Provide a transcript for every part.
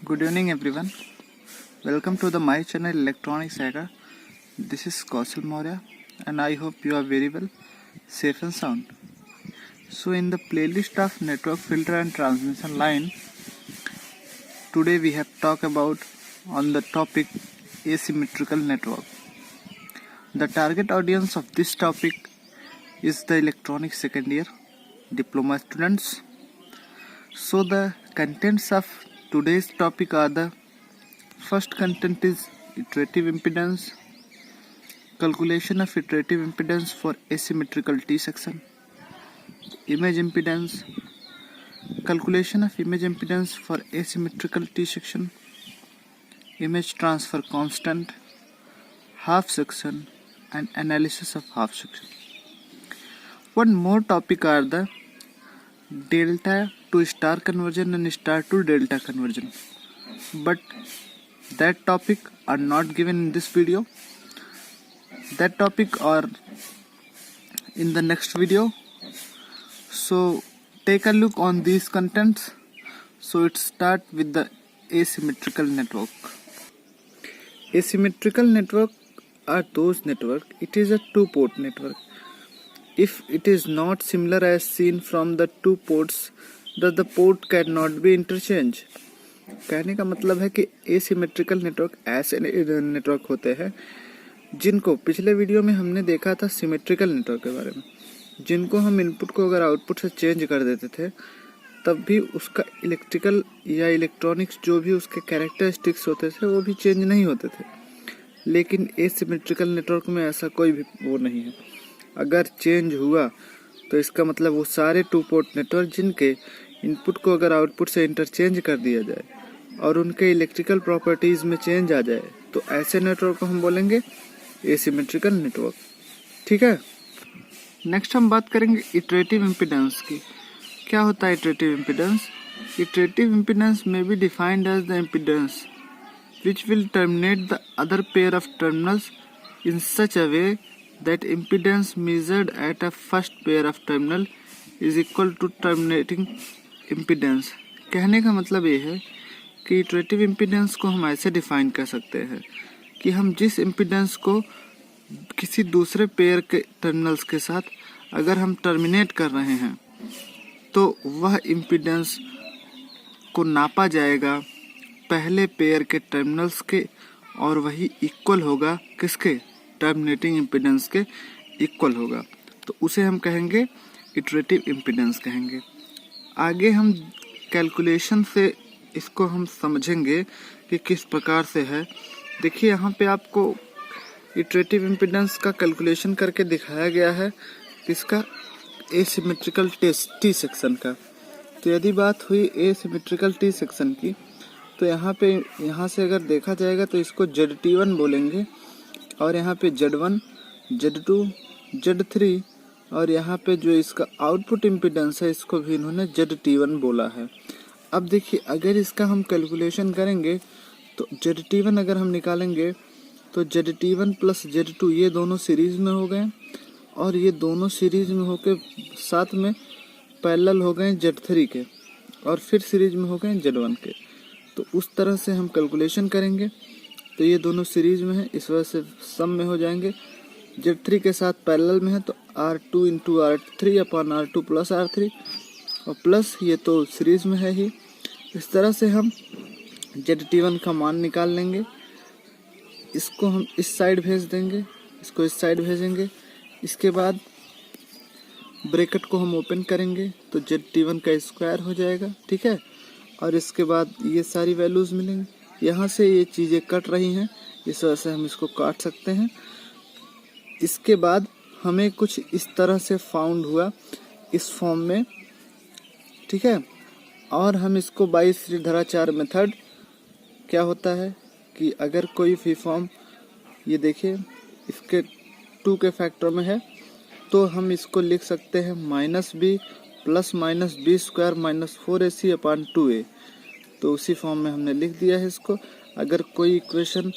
Good evening everyone. Welcome to the my channel Electronic Saga. This is Kaushal Maurya and I hope you are very well, safe and sound. So in the playlist of network filter and transmission line, today we have talked about on the topic asymmetrical network. The target audience of this topic is the electronic second year diploma students. So the contents of today's topic are the first content is iterative impedance, calculation of iterative impedance for asymmetrical T section, image impedance, calculation of image impedance for asymmetrical T section, image transfer constant, half section and analysis of half section. One more topic are the delta to star conversion and star to delta conversion, but that topic are not given in this video. That topic are in the next video. So take a look on these contents. So it start with the asymmetrical network. Asymmetrical network are those network. It is a two-port network. If it is not similar as seen from the two ports, the port cannot be interchanged. कहने का मतलब है कि asymmetrical network ऐसे network होते हैं जिनको पिछले वीडियो में हमने देखा था सिमेट्रिकल नेटवर्क के बारे में, जिनको हम इनपुट को अगर आउटपुट से चेंज कर देते थे तब भी उसका इलेक्ट्रिकल या इलेक्ट्रॉनिक्स जो भी उसके कैरेक्टरिस्टिक्स होते थे वो भी चेंज नहीं होते थे। लेकिन एसिमेट्रिकल नेटवर्क में ऐसा कोई भी वो नहीं है। अगर चेंज हुआ तो इसका मतलब वो सारे टू पोर्ट नेटवर्क जिनके इनपुट को अगर आउटपुट से इंटरचेंज कर दिया जाए और उनके इलेक्ट्रिकल प्रॉपर्टीज में चेंज आ जाए तो ऐसे नेटवर्क को हम बोलेंगे एसिमेट्रिकल नेटवर्क। ठीक है, नेक्स्ट हम बात करेंगे इटरेटिव इम्पीडेंस की। क्या होता है इटरेटिव इम्पीडेंस? इटरेटिव इम्पीडेंस में be defined as the impedance which will terminate the other pair of terminals in such a way that impedance measured at a first pair of terminal is equal to terminating impedance। कहने का मतलब ये है कि iterative impedance को हम ऐसे define कर सकते हैं कि हम जिस इम्पीडेंस को किसी दूसरे पेयर के टर्मिनल्स के साथ अगर हम टर्मिनेट कर रहे हैं तो वह इम्पीडेंस को नापा जाएगा पहले पेयर के टर्मिनल्स के और वही इक्वल होगा किसके? टर्मिनेटिंग इम्पीडेंस के इक्वल होगा, तो उसे हम कहेंगे इटरेटिव इम्पीडेंस कहेंगे। आगे हम कैलकुलेशन से इसको हम समझेंगे कि किस प्रकार से है। देखिए यहाँ पे आपको इटरेटिव इम्पीडेंस का कैलकुलेशन करके दिखाया गया है इसका एसिमेट्रिकल टी सेक्शन का। तो यदि बात हुई एसिमेट्रिकल टी सेक्शन की तो यहाँ से अगर देखा जाएगा तो इसको ZT1 बोलेंगे और यहाँ पे Z1, Z2, Z3 और यहाँ पे जो इसका आउटपुट इम्पीडेंस है इसको भी इन्होंने ZT1 बोला है। अब देखिए अगर इसका हम कैलकुलेशन करेंगे तो ZT1 अगर हम निकालेंगे तो ZT1 प्लस Z2 ये दोनों सीरीज में हो गए और ये दोनों सीरीज में होके साथ में पैरेलल हो गए Z3 के और फिर सीरीज में हो गए Z1 के। तो उस तरह से हम कैलकुलेशन करेंगे तो ये दोनों सीरीज में है, इस वजह से सम में हो जाएंगे। Z3 के साथ पैरेलल में है तो R2 into R3 upon R2 plus R3 और प्लस ये तो सीरीज में है ही। इस तरह से हम ZT1 का मान निकाल लेंगे। इसको हम इस साइड भेज देंगे, इसको इस साइड भेजेंगे। इसके बाद ब्रैकेट को हम ओपन करेंगे तो ZT1 का स्क्वायर हो जाएगा। ठीक है, और इसके बाद ये सारी वैल्यूज मिलेंगी। यहाँ से ये चीज़ें कट रही हैं, इस वजह से हम इसको काट सकते हैं। इसके बाद हमें कुछ इस तरह से फाउंड हुआ इस फॉर्म में। ठीक है, और हम इसको बाई श्रीधराचार्य मेथड क्या होता है कि अगर कोई भी फॉर्म ये देखिए इसके 2 के फैक्टर में है तो हम इसको लिख सकते हैं -b plus -b square -4ac upon 2a। तो उसी फॉर्म में हमने लिख दिया है इसको। अगर कोई equation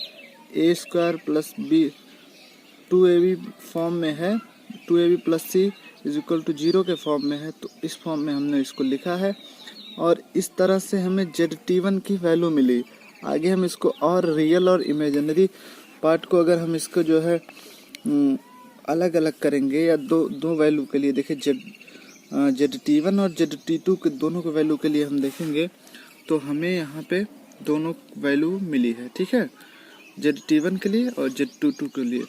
a square plus b 2ab form में है, 2ab plus c is equal to 0 के फॉर्म में है, तो इस फॉर्म में हमने इसको लिखा है और इस तरह से हमें ZT1 की वैल्यू मिली। आगे हम इसको और रियल और इमेजिनरी पार्ट को अगर हम इसको जो है अलग अलग करेंगे या दो वैल्यू के लिए देखिए ZT1 और ZT2 के दोनों के वैल्यू के लिए हम देखेंगे तो हमें यहाँ पे दोनों वैल्यू मिली है, ठीक है, ZT1 के लिए और ZT2 के लिए।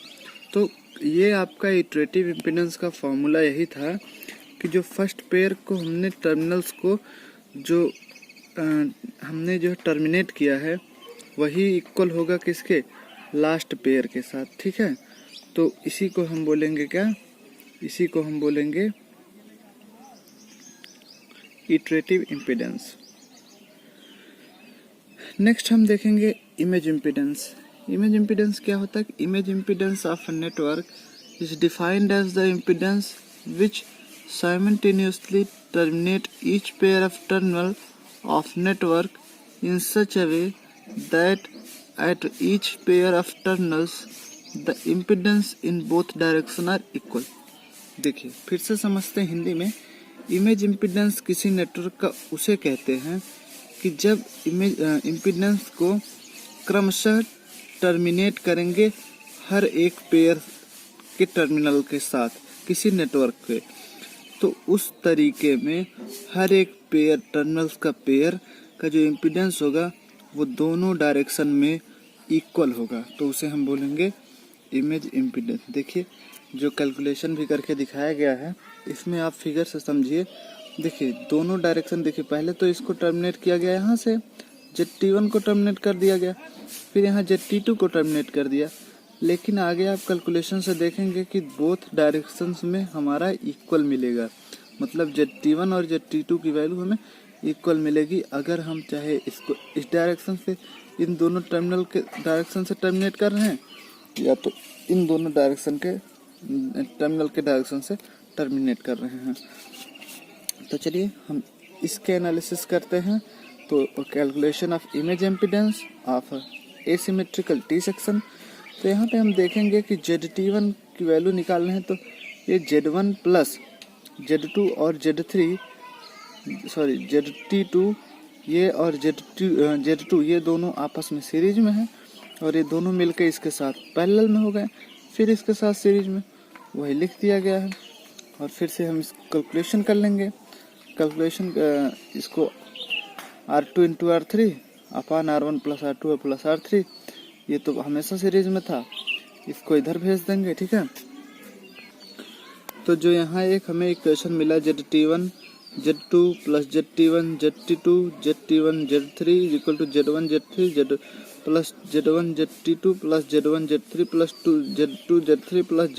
तो ये आपका इटरेटिव इम्पीडेंस का फॉर्मूला यही था कि जो फर्स्ट पेयर को हमने टर्मिनल्स को जो हमने जो टर्मिनेट किया है वही इक्वल होगा किसके, लास्ट पेयर के साथ, ठीक है। तो इसी को हम बोलेंगे क्या, इसी को हम बोलेंगे इटरेटिव इम्पीडेंस। नेक्स्ट हम देखेंगे इमेज इम्पीडेंस। इमेज इम्पीडेंस क्या होता है? Image impedance of a network is defined as the impedance which simultaneously terminate each pair of terminal of network in such a way that at each pair of terminals the impedance in both direction are equal। देखिए फिर से समझते हैं हिंदी में। Image impedance किसी network का उसे कहते हैं कि जब इमेज इम्पीडेंस को क्रमशः टर्मिनेट करेंगे हर एक पेयर के टर्मिनल के साथ किसी नेटवर्क के, तो उस तरीके में हर एक पेयर टर्मिनल्स का पेयर का जो इम्पीडेंस होगा वो दोनों डायरेक्शन में इक्वल होगा, तो उसे हम बोलेंगे इमेज इम्पीडेंस। देखिए जो कैलकुलेशन भी करके दिखाया गया है इसमें आप फिगर से समझिए। देखिए दोनों डायरेक्शन, देखिए पहले तो इसको टर्मिनेट किया गया यहाँ से, ZT1 को टर्मिनेट कर दिया गया, फिर यहाँ ZT2 को टर्मिनेट कर दिया, लेकिन आगे आप कैलकुलेशन से देखेंगे कि बोथ डायरेक्शंस में हमारा इक्वल मिलेगा, मतलब ZT1 और ZT2 की वैल्यू हमें इक्वल मिलेगी। अगर हम चाहे इसको इस डायरेक्शन से इन दोनों टर्मिनल के डायरेक्शन से टर्मिनेट कर रहे हैं या तो इन दोनों डायरेक्शन के टर्मिनल के डायरेक्शन से टर्मिनेट कर रहे हैं। तो चलिए हम इसके एनालिसिस करते हैं। तो calculation of image impedance of asymmetrical T section. तो यहाँ पे हम देखेंगे कि ZT1 की वैल्यू निकालना है तो ये Z1 प्लस Z2 और ZT2 ये और Z2 ये दोनों आपस में सीरीज में है और ये दोनों मिलकर इसके साथ पैरेलल में हो गए, फिर इसके साथ सीरीज में वही लिख दिया गया है। और फिर से हम इस कैलकुलेशन कर लेंगे। कैलकुलेशन इसको R2 इंटू R3 अपान R1 plus R2 plus R3, ये तो हमेशा सीरीज में था, इसको इधर भेज देंगे, ठीक है। तो जो यहाँ एक हमें इक्वेशन मिला ZT1 Z2 plus ZT1 ZT2 ZT1 Z3 equal to Z1 Z3 Z plus Z1 ZT2 plus Z1 Z3 plus Z2 Z3 plus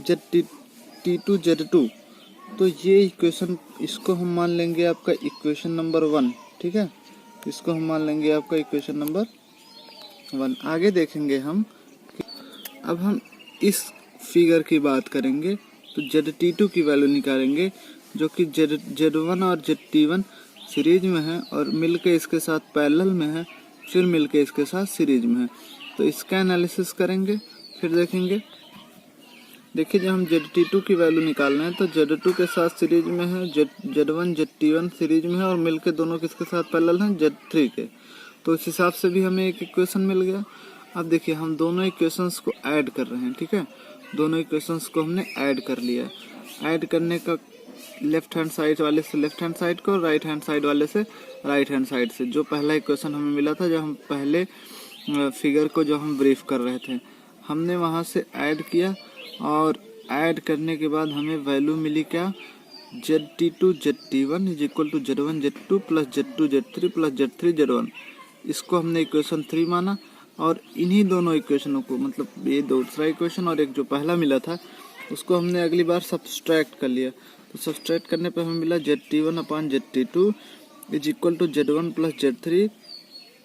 ZT2 Z2। तो ये इक्वेशन, इसको हम मान लेंगे आपका इक्वेशन नंबर 1, ठीक है, इसको हम मान लेंगे आपका इक्वेशन नंबर 1। आगे देखेंगे हम। अब हम इस फिगर की बात करेंगे तो ZT2 की वैल्यू निकालेंगे जो कि Z1 और ZT1 सीरीज में है और मिलके इसके साथ पैरेलल में है, फिर मिलके इसके साथ सीरीज में है। तो इसका एनालिसिस करेंगे, फिर देखेंगे। देखिए जब हम ZT2 की वैल्यू निकालना है तो Z2 के साथ सीरीज में है, Z1 ZT1 सीरीज में है और मिलके दोनों किसके साथ पैरेलल हैं, Z3 के। तो इस हिसाब से भी हमें एक इक्वेशन मिल गया। अब देखिए हम दोनों इक्वेशंस को ऐड कर रहे हैं, ठीक है, दोनों इक्वेशंस को हमने ऐड कर लिया है। ऐड करने का लेफ्ट हैंड साइड वाले से लेफ्ट हैंड साइड को, राइट हैंड साइड वाले से राइट हैंड साइड से, जो पहला इक्वेशन हमें मिला था जब हम पहले फिगर को जो हम ब्रीफ कर रहे थे, हमने वहां से ऐड किया और ऐड करने के बाद हमें वैल्यू मिली क्या, ZT2 ZT1 is equal to Z1 Z2 plus Z2 Z3 plus Z3 Z1। इसको हमने इक्वेशन 3 माना और इन्हीं दोनों इक्वेशनों को, मतलब ये दूसरा इक्वेशन और एक जो पहला मिला था उसको हमने अगली बार सब्सट्रैक्ट कर लिया। तो सब्सट्रैक्ट करने पर हमें मिला ZT1 upon ZT2 is equal to Z1 plus Z3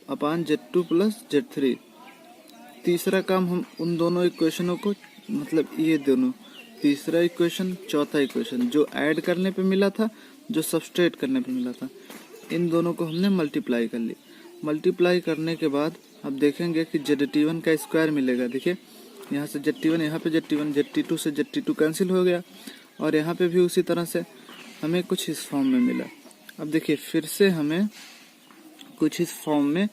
upon Z2 plus Z3। तीसरा काम हम उन दोनों इक्वेशनों को, मतलब ये दोनों, तीसरा इक्वेशन चौथा इक्वेशन जो ऐड करने पे मिला था, जो सब्सट्रैक्ट करने पे मिला था, इन दोनों को हमने मल्टीप्लाई कर ली। मल्टीप्लाई करने के बाद अब देखेंगे कि ZT1 का स्क्वायर मिलेगा। देखिए यहाँ से ZT1, यहाँ पे ZT1, ZT2 से ZT2 कैंसिल हो गया और यहाँ पे भी उसी तरह से हमें कुछ इस फॉर्म में मिला। अब देखिए फिर से हमें कुछ इस फॉर्म में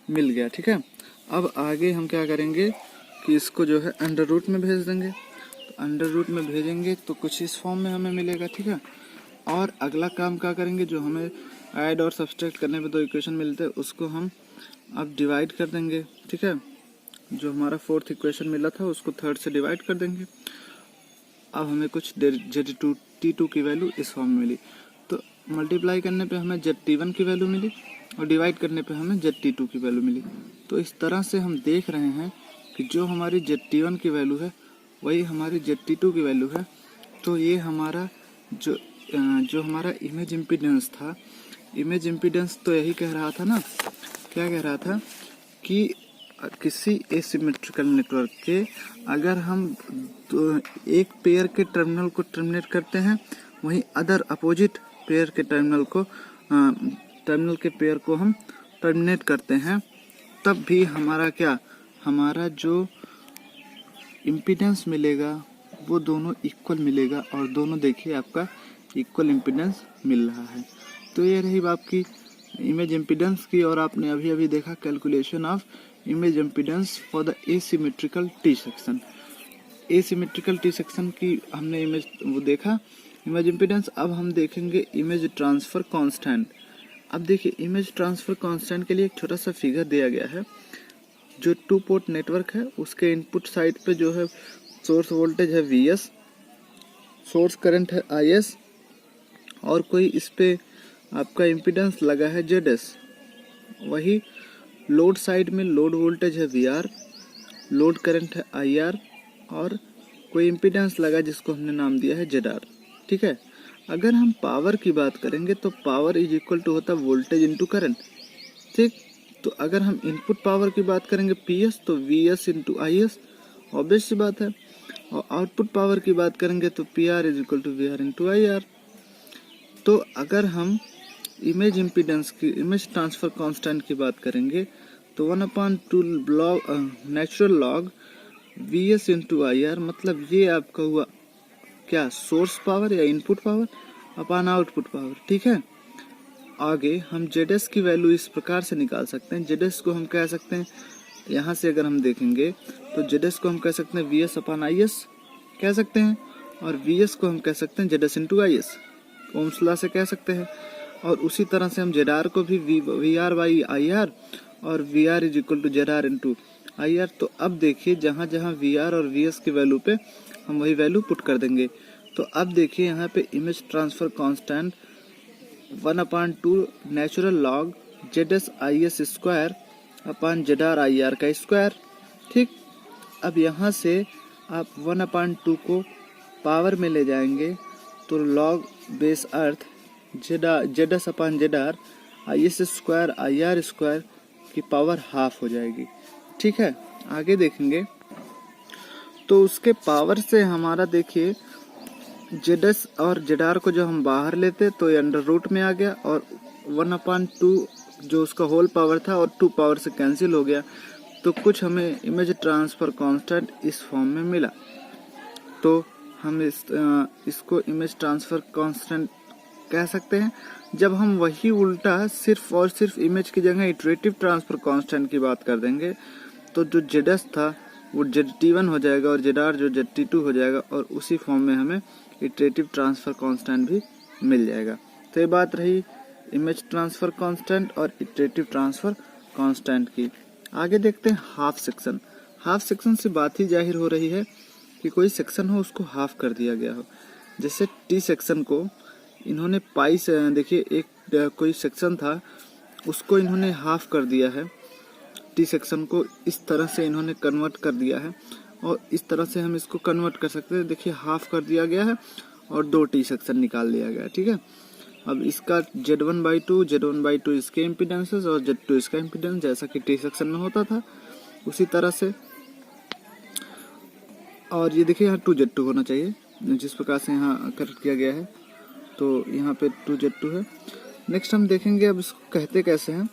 मिल गया, ठीक है। अब आगे हम क्या करेंगे कि इसको जो है अंडर रूट में भेज देंगे। तो अंडर रूट में भेजेंगे तो कुछ इस फॉर्म में हमें मिलेगा, ठीक है। और अगला काम क्या करेंगे, जो हमें ऐड और सब्सट्रैक्ट करने पे 2 इक्वेशन मिलते हैं उसको हम अब डिवाइड कर देंगे, ठीक है। जो हमारा 4th इक्वेशन मिला था उसको 3rd से डिवाइड कर देंगे। अब हमें कुछ ZT2 की वैल्यू इस फॉर्म में मिली। तो मल्टीप्लाई करने पे हमें ZT1 की वैल्यू मिली और डिवाइड करने पे हमें ZT2 की वैल्यू मिली। तो इस तरह से हम देख रहे हैं कि जो हमारी ZT1 की वैल्यू है वही हमारी ZT2 की वैल्यू है। तो ये हमारा जो हमारा इमेज इम्पीडेंस था, इमेज इम्पीडेंस तो यही कह रहा था ना, क्या कह रहा था कि किसी एसिमेट्रिकल नेटवर्क के अगर हम एक पेयर के टर्मिनल को टर्मिनेट करते हैं, वहीं अदर अपोजिट पेयर के टर्मिनल के पेयर को हम टर्मिनेट करते हैं, तब भी हमारा जो इम्पीडेंस मिलेगा वो दोनों इक्वल मिलेगा। और दोनों देखिए आपका इक्वल इम्पीडेंस मिल रहा है। तो ये रही आपकी इमेज इम्पीडेंस की। और आपने अभी अभी देखा calculation of image impedance for the asymmetrical T section. Asymmetrical T section की हमने इमेज वो देखा इमेज इम्पीडेंस। अब हम देखेंगे इमेज ट्रांसफर कांस्टेंट। अब देखिए इमेज ट्रांसफर कांस्टेंट के लिए एक छोटा सा फिगर दिया गया है। जो 2 पोर्ट नेटवर्क है उसके इनपुट साइड पे जो है सोर्स वोल्टेज है Vs, सोर्स करंट है Is, और कोई इस पे आपका इम्पीडेंस लगा है Zs। वही लोड साइड में लोड वोल्टेज है Vr, लोड करंट है IR, और कोई इम्पीडेंस लगा जिसको हमने नाम दिया है Zr, ठीक है। अगर हम पावर की बात करेंगे तो पावर इज इक्वल टू होता है वोल्टेज इंटू करंट, ठीक। तो अगर हम इनपुट पावर की बात करेंगे PS तो Vs इंटू IS, ऑब्वियस सी बात है। और आउटपुट पावर की बात करेंगे तो PR is equal to VR into IR। तो अगर हम इमेज इम्पीडेंस की इमेज ट्रांसफर कांस्टेंट की बात करेंगे तो 1/2 natural log Vs into IR, मतलब ये आपका हुआ क्या, सोर्स पावर या input power upon output power, ठीक है। आगे हम Zs की वैल्यू इस प्रकार से निकाल सकते हैं। Zs को हम कह सकते हैं, यहाँ से अगर हम देखेंगे तो Zs को हम कह सकते हैं Vs अपॉन Is कह सकते हैं, और Vs को हम कह सकते हैं Zs into Is, Ohm's law से कह सकते हैं। और उसी तरह से हम Zr को भी VR बाई IR और VR is equal to Zr into IR। तो अब देखिए जहाँ जहाँ VR और Vs की वैल्यू पे हम वही वैल्यू पुट कर देंगे। तो अब देखिए यहाँ पे image transfer constant 1/2 natural log Zs Is square upon Zr IR का स्क्वायर, ठीक। अब यहाँ से आप 1/2 को पावर में ले जाएंगे तो log base earth Zs upon Zr Is square IR square की पावर हाफ हो जाएगी, ठीक है। आगे देखेंगे तो उसके पावर से हमारा देखिए Zs और Zr को जो हम बाहर लेते तो ये अंडर रूट में आ गया, और 1/2 जो उसका होल पावर था और 2 पावर से कैंसिल हो गया। तो कुछ हमें इमेज ट्रांसफर कांस्टेंट इस फॉर्म में मिला। तो हम इसको इमेज ट्रांसफर कांस्टेंट कह सकते हैं। जब हम वही उल्टा सिर्फ और सिर्फ इमेज की जगह इटरेटिव ट्रांसफर कांस्टेंट की बात कर देंगे तो जो Zs था वो ZT1 हो जाएगा और Zr जो ZT2 हो जाएगा, और उसी फॉर्म में हमें इटरेटिव ट्रांसफर कांस्टेंट भी मिल जाएगा। तो ये बात रही इमेज ट्रांसफर कांस्टेंट और इटरेटिव ट्रांसफर कांस्टेंट की। आगे देखते हैं हाफ सेक्शन। हाफ सेक्शन से बात ही जाहिर हो रही है कि कोई सेक्शन हो उसको हाफ कर दिया गया हो। जैसे टी सेक्शन को इन्होंने पाई से, देखिए एक कोई सेक्शन था उसको इन्होंने हाफ कर दिया है। टी सेक्शन को इस तरह से इन्होंने कन्वर्ट कर दिया है, और इस तरह से हम इसको कन्वर्ट कर सकते हैं। देखिए हाफ कर दिया गया है और 2 टी सेक्शन निकाल लिया गया है, ठीक है। अब इसका Z1/2 इसके इम्पीडेंसेस और Z2 इसका इम्पीडेंस, जैसा कि टी सेक्शन में होता था उसी तरह से। और ये देखिए यहाँ 2Z2 होना चाहिए जिस प्रकार से यहाँ करेक्ट किया गया है, तो यहाँ पे 2Z2 है। नेक्स्ट हम देखेंगे अब इसको कहते कैसे हैं।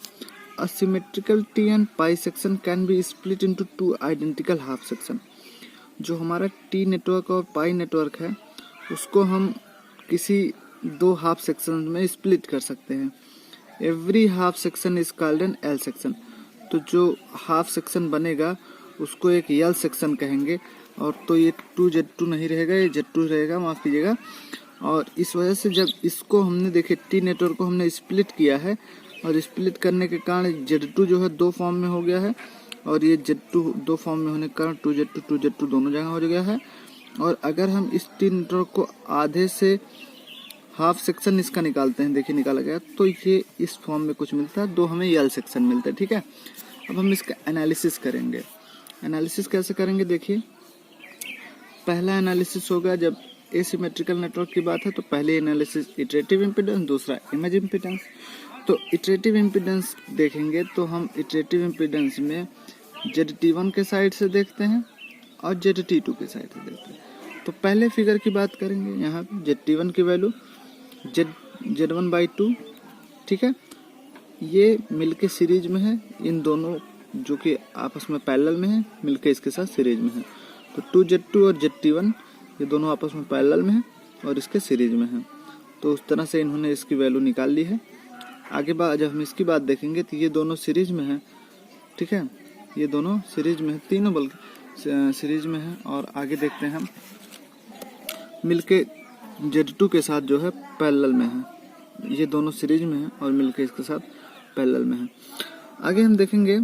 A symmetrical T and pi section can be split into 2 identical half section। जो हमारा T नेटवर्क और पाई नेटवर्क है उसको हम किसी दो हाफ सेक्शन में स्प्लिट कर सकते हैं। Every half section is called an L section. तो जो हाफ सेक्शन बनेगा उसको एक एल सेक्शन कहेंगे। और तो ये 2Z2 नहीं रहेगा, ये Z2 रहेगा, माफ कीजिएगा। और इस वजह से जब इसको हमने देखे टी नेटवर्क को हमने स्प्लिट किया है और स्प्लिट करने के कारण Z2 जो है दो फॉर्म में हो गया है और ये Z2 दो फॉर्म में होने के कारण 2Z2 दोनों जगह हो गया है। और अगर हम इस टी नेटवर्क को आधे से हाफ सेक्शन इसका निकालते हैं, देखिए निकाला गया, तो ये इस फॉर्म में कुछ मिलता है, दो हमें एल सेक्शन मिलता है। ठीक है, अब हम इसका एनालिसिस करेंगे। एनालिसिस कैसे करेंगे, देखिए पहला एनालिसिस होगा जब एसिमेट्रिकल नेटवर्क की बात है तो पहले एनालिसिस इटरेटिव इम्पीडेंस, दूसरा इमेज इम्पीडेंस। तो इटरेटिव इम्पीडेंस देखेंगे तो हम इटरेटिव इम्पीडेंस में ZT1 के साइड से देखते हैं और ZT2 के साइड से देखते हैं। तो पहले फिगर की बात करेंगे, यहाँ ZT1 की वैल्यू Z1/2, ठीक है, ये मिलके सीरीज में है, इन दोनों जो कि आपस में पैरेलल में है मिलके इसके साथ सीरीज में है। तो 2Z2 और ZT1 ये दोनों आपस में पैरेलल में है और इसके सीरीज में है। तो उस तरह से इन्होंने इसकी वैल्यू निकाल ली है। आगे जब हम इसकी बात देखेंगे तो ये दोनों सीरीज में है, ठीक है, ये दोनों सीरीज में है, तीनों बल्कि सीरीज में है। और आगे देखते हैं हम मिलके Z2 के साथ जो है पैरेलल में है, ये दोनों सीरीज में है और मिलके इसके साथ पैरेलल में है। आगे हम देखेंगे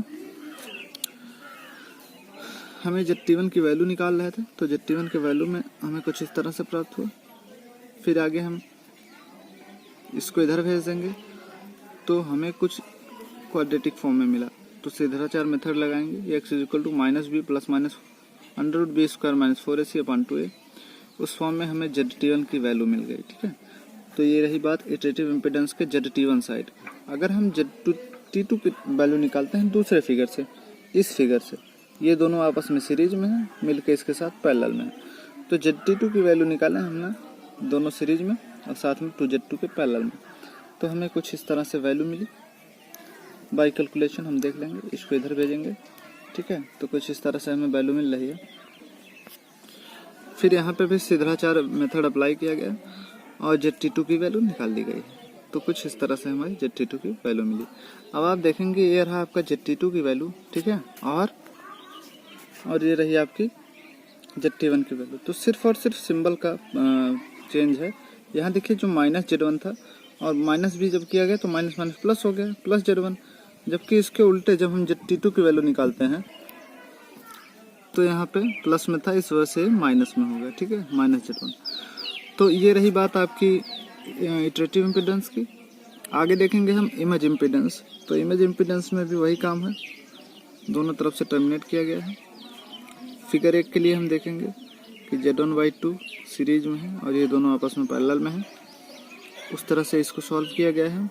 हमें ZT1 की वैल्यू निकाल रहे थे तो ZT1 के वैल्यू में हमें कुछ इस तरह से प्राप्त हुआ। फिर आगे हम इसको इधर भेज देंगे तो हमें कुछ क्वाड्रेटिक फॉर्म में मिला। तो सिद्धाचार मेथड लगाएंगे, x = -b + -√b² - 4ac/2a। उस फॉर्म में हमें ZT1 की वैल्यू मिल गई। ठीक है, तो ये रही बात इटरेटिव इम्पीडेंस के ZT1 साइड। अगर हम ZT2 की वैल्यू निकालते हैं दूसरे फिगर से, इस फिगर से, ये दोनों आपस में सीरीज में है, मिलके इसके साथ पैरेलल में है। तो ZT2 की वैल्यू निकालें हमने दोनों सीरीज में और साथ में 2Z2 के पैरेलल में, तो हमें कुछ इस तरह से वैल्यू मिली। बाय कैलकुलेशन हम देख लेंगे, इसको इधर भेजेंगे। ठीक है, तो कुछ इस तरह से हमें वैल्यू मिल रही है। फिर यहाँ पे भी सिद्धाचार मेथड अप्लाई किया गया और ZT2 की वैल्यू निकाल दी गई। तो कुछ इस तरह से हमारी ZT2 की वैल्यू मिली। अब आप देखेंगे ये रहा आपका ZT2 की वैल्यू, ठीक है, और ये रही आपकी ZT1 की वैल्यू। तो सिर्फ और सिर्फ सिंबल का चेंज है। यहाँ देखिए जो -Z1 था और -b जब किया गया तो माइनस माइनस प्लस हो गया, +Z1। जबकि इसके उल्टे जब हम ZT2 की वैल्यू निकालते हैं तो यहाँ पे प्लस में था, इस वजह से माइनस में हो गया। ठीक है, -Z1। तो ये रही बात आपकी इटरेटिव इम्पीडेंस की। आगे देखेंगे हम इमेज इम्पीडेंस। तो इमेज इम्पीडेंस में भी वही काम है, दोनों तरफ से टर्मिनेट किया गया है। फिगर 1 के लिए हम देखेंगे कि Z1/2 सीरीज में है और ये दोनों आपस में पैरेलल में है। उस तरह से इसको सॉल्व किया गया है।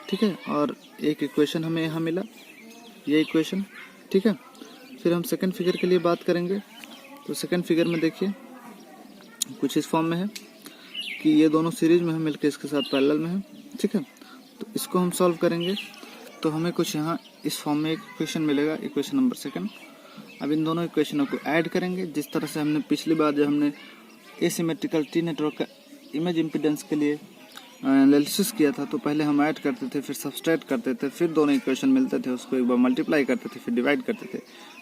ठीक है, और एक इक्वेशन हमें यहाँ मिला, ये इक्वेशन। ठीक है, फिर हम सेकंड फिगर के लिए बात करेंगे। तो सेकंड फिगर में देखिए कुछ इस फॉर्म में है कि ये दोनों सीरीज में है, मिलकर इसके साथ पैरेलल में है। ठीक है, तो इसको हम सॉल्व करेंगे तो हमें कुछ यहाँ इस फॉर्म में एक इक्वेशन मिलेगा, इक्वेशन नंबर सेकंड। अब इन दोनों इक्वेशनों को ऐड करेंगे, जिस तरह से हमने पिछली बार जब हमने एसिमेट्रिकल टी नेटवर्क का इमेज इम्पीडेंस के लिए एनालिसिस किया था तो पहले हम ऐड करते थे, फिर सब्सट्रैक्ट करते थे, फिर दोनों इक्वेशन मिलते थे उसको एक बार मल्टीप्लाई करते थे, फिर डिवाइड करते थे।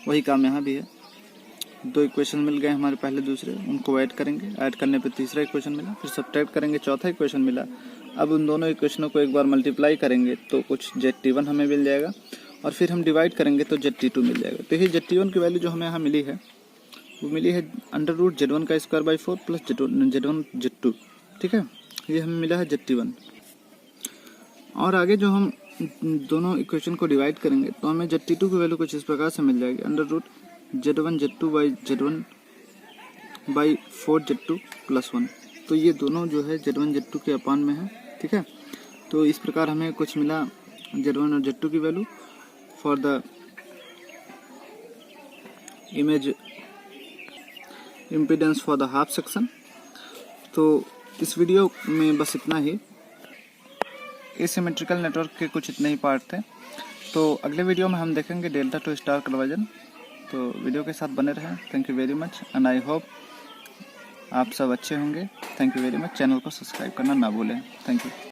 वही काम यहाँ भी है। दो इक्वेशन मिल गए हमारे पहले दूसरे, उनको ऐड करेंगे, ऐड करने पे तीसरा इक्वेशन मिला, फिर सब्ट्रैक्ट करेंगे, चौथा इक्वेशन मिला। अब उन दोनों इक्वेशनों को एक बार मल्टीप्लाई करेंगे तो कुछ ZT1 हमें मिल जाएगा और फिर हम डिवाइड करेंगे तो ZT2 मिल जाएगा। तो ये ZT1 की वैल्यू जो हमें यहाँ मिली है वो मिली है √Z1² 4 + Z1 Z2। ठीक है, ये हमें मिला है ZT1। और आगे जो हम दोनों इक्वेशन को डिवाइड करेंगे तो हमें ZT2 की वैल्यू कुछ इस प्रकार से मिल जाएगी, √Z1 Z2/4 Z2 + 1। तो ये दोनों जो है Z1 Z2 के अपान में है। ठीक है, तो इस प्रकार हमें कुछ मिला Z1 और Z2 की value for the image impedance for the half section. तो इस वीडियो में बस इतना ही। एसिमेट्रिकल नेटवर्क के कुछ इतने ही पार्ट थे। तो अगले वीडियो में हम देखेंगे डेल्टा टू स्टार कन्वर्जन। तो वीडियो के साथ बने रहें। Thank you very much and I hope आप सब अच्छे होंगे। Thank you very much. Channel को सब्सक्राइब करना ना भूलें। Thank you.